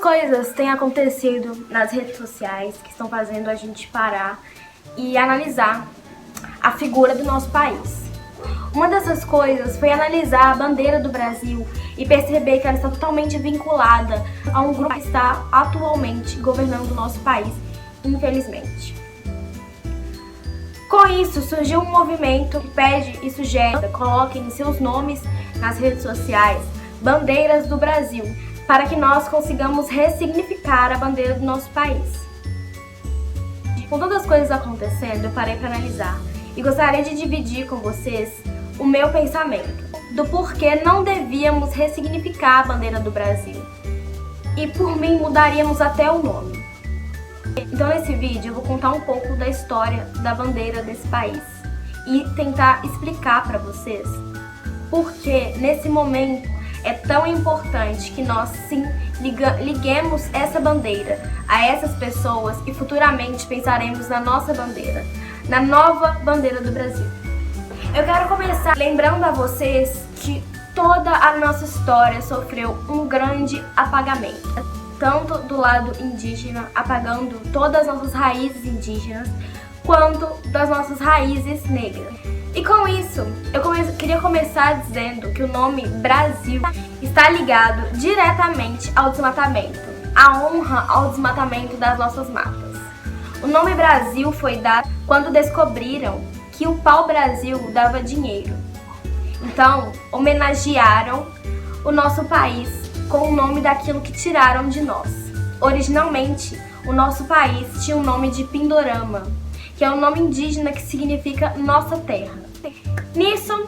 coisas têm acontecido nas redes sociais que estão fazendo a gente parar e analisar a figura do nosso país. Uma dessas coisas foi analisar a bandeira do Brasil e perceber que ela está totalmente vinculada a um grupo que está atualmente governando o nosso país, infelizmente. Com isso, surgiu um movimento que pede e sugere que coloquem seus nomes nas redes sociais, bandeiras do Brasil, para que nós consigamos ressignificar a bandeira do nosso país. Com todas as coisas acontecendo, eu parei para analisar e gostaria de dividir com vocês o meu pensamento do porquê não devíamos ressignificar a bandeira do Brasil. E por mim mudaríamos até o nome. Então nesse vídeo eu vou contar um pouco da história da bandeira desse país e tentar explicar para vocês porque nesse momento é tão importante que nós sim liguemos essa bandeira a essas pessoas e futuramente pensaremos na nossa bandeira, na nova bandeira do Brasil. Eu quero começar lembrando a vocês que toda a nossa história sofreu um grande apagamento, tanto do lado indígena, apagando todas as nossas raízes indígenas, quanto das nossas raízes negras. E com isso, eu queria começar dizendo que o nome Brasil está ligado diretamente ao desmatamento, à honra ao desmatamento das nossas matas. O nome Brasil foi dado quando descobriram que o pau-brasil dava dinheiro. Então, homenagearam o nosso país com o nome daquilo que tiraram de nós. Originalmente, o nosso país tinha o nome de Pindorama, que é um nome indígena que significa nossa terra. Nisso,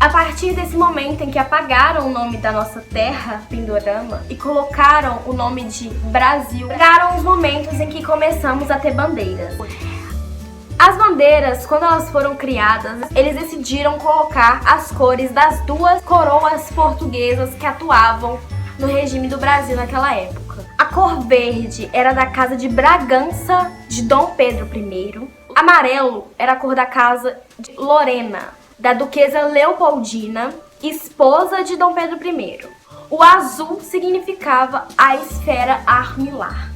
a partir desse momento em que apagaram o nome da nossa terra, Pindorama, e colocaram o nome de Brasil, chegaram os momentos em que começamos a ter bandeiras. As bandeiras, quando elas foram criadas, eles decidiram colocar as cores das duas coroas portuguesas que atuavam no regime do Brasil naquela época. A cor verde era da Casa de Bragança de Dom Pedro I. Amarelo era a cor da Casa de Lorena, da Duquesa Leopoldina, esposa de Dom Pedro I. O azul significava a esfera armilar.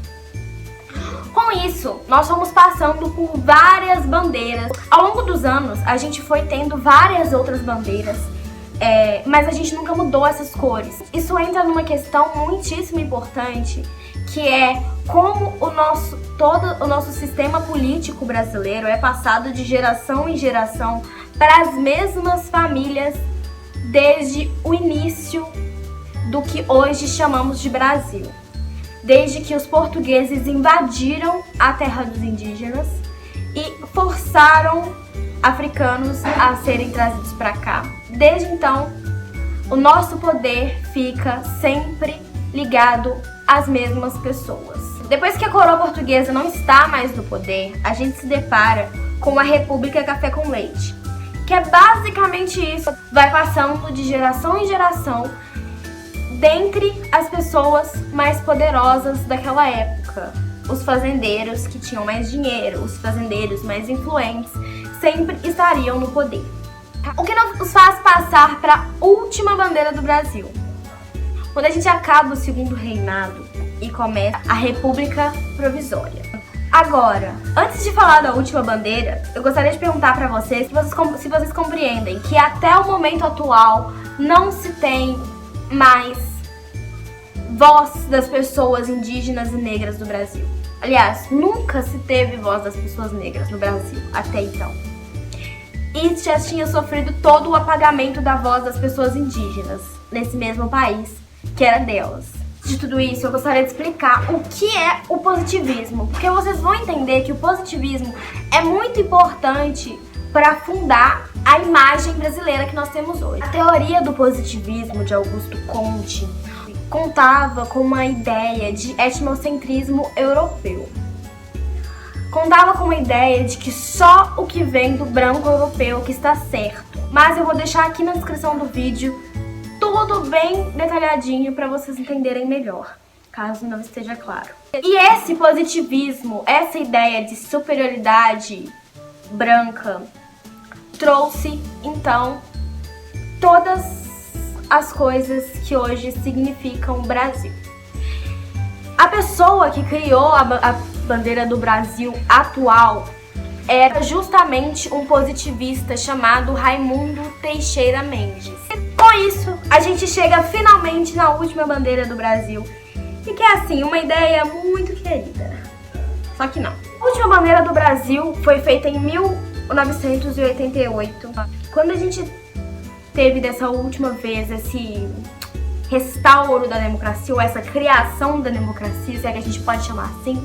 Com isso, nós fomos passando por várias bandeiras. Ao longo dos anos, a gente foi tendo várias outras bandeiras, mas a gente nunca mudou essas cores. Isso entra numa questão muitíssimo importante, que é como todo o nosso sistema político brasileiro é passado de geração em geração para as mesmas famílias desde o início do que hoje chamamos de Brasil. Desde que os portugueses invadiram a terra dos indígenas e forçaram africanos a serem trazidos para cá. Desde então, o nosso poder fica sempre ligado às mesmas pessoas. Depois que a coroa portuguesa não está mais no poder, a gente se depara com a República Café com Leite, que é basicamente isso. Vai passando de geração em geração dentre as pessoas mais poderosas daquela época. Os fazendeiros que tinham mais dinheiro, os fazendeiros mais influentes, sempre estariam no poder. O que nos faz passar para a última bandeira do Brasil. Quando a gente acaba o segundo reinado e começa a República Provisória. Agora, antes de falar da última bandeira, eu gostaria de perguntar para vocês se vocês compreendem que até o momento atual não se tem mais voz das pessoas indígenas e negras do Brasil. Aliás, nunca se teve voz das pessoas negras no Brasil até então. E já tinha sofrido todo o apagamento da voz das pessoas indígenas nesse mesmo país, que era delas. De tudo isso, eu gostaria de explicar o que é o positivismo, porque vocês vão entender que o positivismo é muito importante para fundar a imagem brasileira que nós temos hoje. A teoria do positivismo de Augusto Comte contava com uma ideia de etnocentrismo europeu. Contava com uma ideia de que só o que vem do branco europeu que está certo. Mas eu vou deixar aqui na descrição do vídeo tudo bem detalhadinho para vocês entenderem melhor, caso não esteja claro. E esse positivismo, essa ideia de superioridade branca, trouxe então todas as coisas que hoje significam Brasil. A pessoa que criou a bandeira do Brasil atual era justamente um positivista chamado Raimundo Teixeira Mendes. E com isso, a gente chega finalmente na última bandeira do Brasil, e que é assim, uma ideia muito querida. Só que não. A última bandeira do Brasil foi feita em 1988. Quando a gente teve dessa última vez esse restauro da democracia, ou essa criação da democracia, se é que a gente pode chamar assim,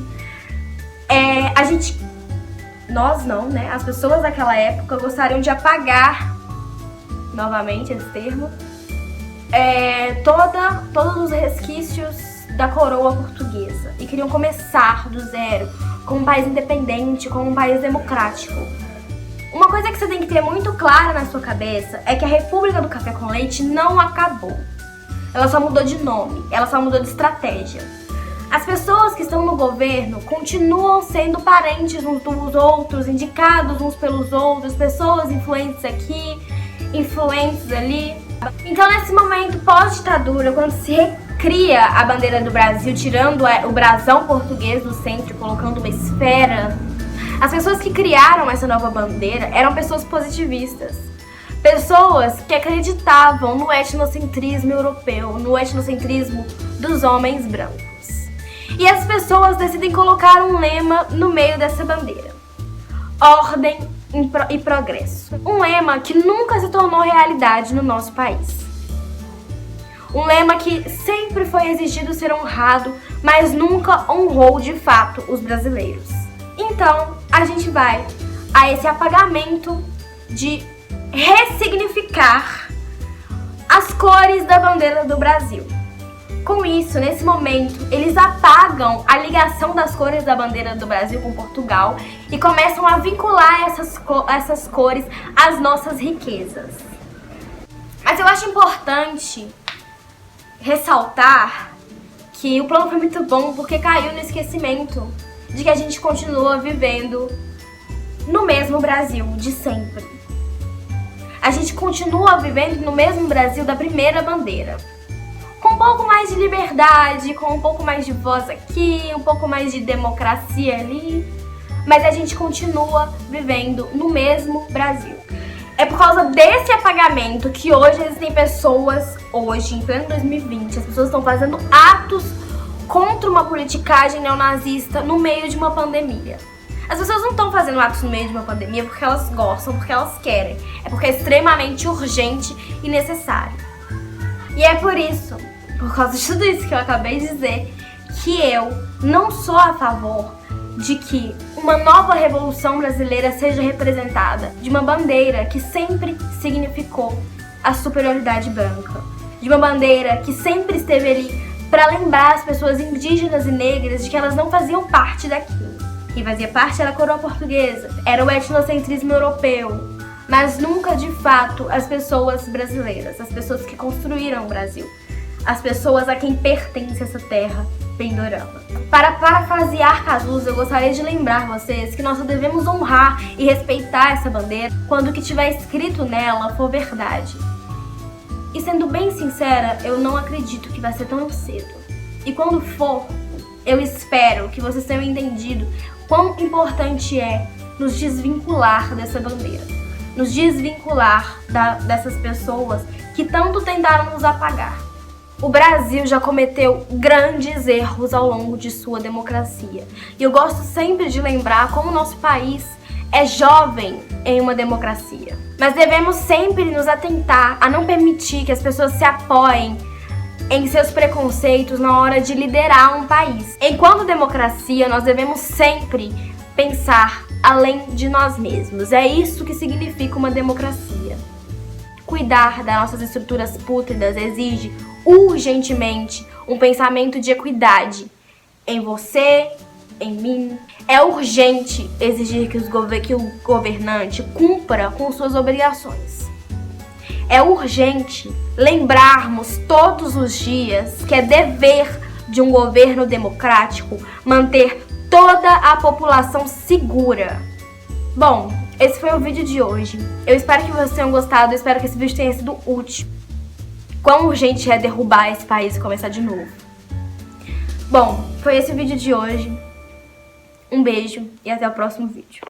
nós não, né? As pessoas daquela época gostariam de apagar, novamente esse termo, todos os resquícios da coroa portuguesa e queriam começar do zero, como um país independente, como um país democrático. Uma coisa que você tem que ter muito clara na sua cabeça é que a República do Café com Leite não acabou. Ela só mudou de nome, ela só mudou de estratégia. As pessoas que estão no governo continuam sendo parentes uns dos outros, indicados uns pelos outros, pessoas influentes aqui, influentes ali. Então, nesse momento pós-ditadura, quando se recria a bandeira do Brasil, tirando o brasão português do centro, colocando uma esfera, as pessoas que criaram essa nova bandeira eram pessoas positivistas. Pessoas que acreditavam no etnocentrismo europeu, no etnocentrismo dos homens brancos. E as pessoas decidem colocar um lema no meio dessa bandeira: ordem e progresso. Um lema que nunca se tornou realidade no nosso país. Um lema que sempre foi exigido ser honrado, mas nunca honrou de fato os brasileiros. Então, a gente vai a esse apagamento de ressignificar as cores da bandeira do Brasil. Com isso, nesse momento, eles apagam a ligação das cores da bandeira do Brasil com Portugal e começam a vincular essas cores às nossas riquezas. Mas eu acho importante ressaltar que o plano foi muito bom porque caiu no esquecimento de que a gente continua vivendo no mesmo Brasil de sempre. A gente continua vivendo no mesmo Brasil da primeira bandeira. Com um pouco mais de liberdade, com um pouco mais de voz aqui, um pouco mais de democracia ali, mas a gente continua vivendo no mesmo Brasil. É por causa desse apagamento que hoje existem pessoas, hoje, em pleno 2020, as pessoas estão fazendo atos contra uma politicagem neonazista no meio de uma pandemia. As pessoas não estão fazendo atos no meio de uma pandemia porque elas gostam, porque elas querem. É porque é extremamente urgente e necessário. E é por isso, por causa de tudo isso que eu acabei de dizer, que eu não sou a favor de que uma nova revolução brasileira seja representada de uma bandeira que sempre significou a superioridade branca. De uma bandeira que sempre esteve ali para lembrar as pessoas indígenas e negras de que elas não faziam parte daquilo. Quem fazia parte era a coroa portuguesa, era o etnocentrismo europeu, mas nunca de fato as pessoas brasileiras, as pessoas que construíram o Brasil, as pessoas a quem pertence essa terra pendorama. Para parafrasear Cazuza, eu gostaria de lembrar vocês que nós só devemos honrar e respeitar essa bandeira quando o que tiver escrito nela for verdade. E sendo bem sincera, eu não acredito que vai ser tão cedo. E quando for, eu espero que vocês tenham entendido quão importante é nos desvincular dessa bandeira. Nos desvincular dessas pessoas que tanto tentaram nos apagar. O Brasil já cometeu grandes erros ao longo de sua democracia. E eu gosto sempre de lembrar como o nosso país é jovem em uma democracia. Mas devemos sempre nos atentar a não permitir que as pessoas se apoiem em seus preconceitos na hora de liderar um país. Enquanto democracia, nós devemos sempre pensar além de nós mesmos. É isso que significa uma democracia. Cuidar das nossas estruturas pútridas exige urgentemente um pensamento de equidade em você, em mim. É urgente exigir que o governante cumpra com suas obrigações. É urgente lembrarmos todos os dias que é dever de um governo democrático manter toda a população segura. Bom, esse foi o vídeo de hoje. Eu espero que vocês tenham gostado, eu espero que esse vídeo tenha sido útil. Quão urgente é derrubar esse país e começar de novo. Bom, foi esse o vídeo de hoje. Um beijo e até o próximo vídeo.